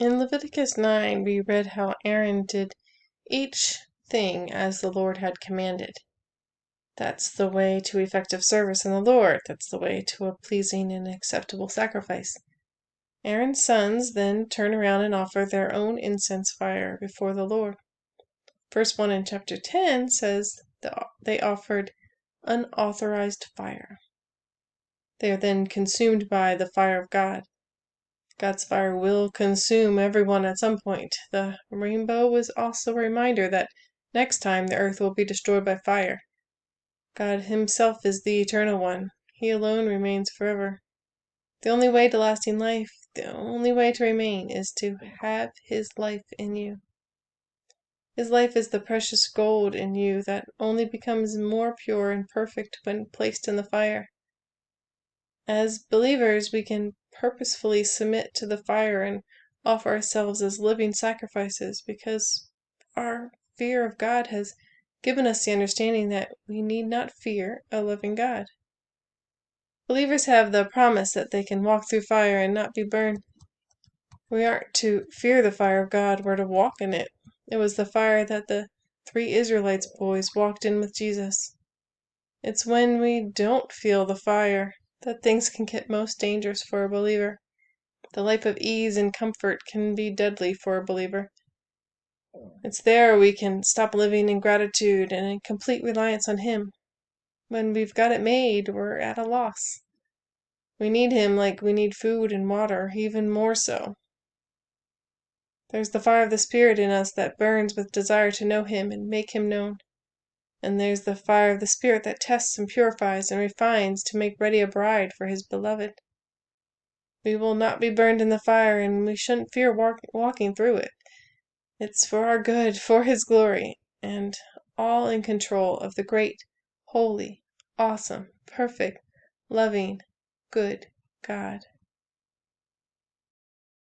In Leviticus 9, we read how Aaron did each thing as the Lord had commanded. That's the way to effective service in the Lord. That's the way to a pleasing and acceptable sacrifice. Aaron's sons then turn around and offer their own incense fire before the Lord. Verse 1 in chapter 10 says they offered unauthorized fire. They are then consumed by the fire of God. God's fire will consume everyone at some point. The rainbow was also a reminder that next time the earth will be destroyed by fire. God himself is the eternal one. He alone remains forever. The only way to lasting life, the only way to remain, is to have his life in you. His life is the precious gold in you that only becomes more pure and perfect when placed in the fire. As believers, we can purposefully submit to the fire and offer ourselves as living sacrifices because our fear of God has given us the understanding that we need not fear a living God. Believers have the promise that they can walk through fire and not be burned. We aren't to fear the fire of God, we're to walk in it. It was the fire that the 3 Israelites boys walked in with Jesus. It's when we don't feel the fire that things can get most dangerous for a believer. The life of ease and comfort can be deadly for a believer. It's there we can stop living in gratitude and in complete reliance on Him. When we've got it made, we're at a loss. We need Him like we need food and water, even more so. There's the fire of the Spirit in us that burns with desire to know Him and make Him known. And there's the fire of the Spirit that tests and purifies and refines to make ready a bride for His beloved. We will not be burned in the fire, and we shouldn't fear walking through it. It's for our good, for His glory, and all in control of the great, holy, awesome, perfect, loving, good God.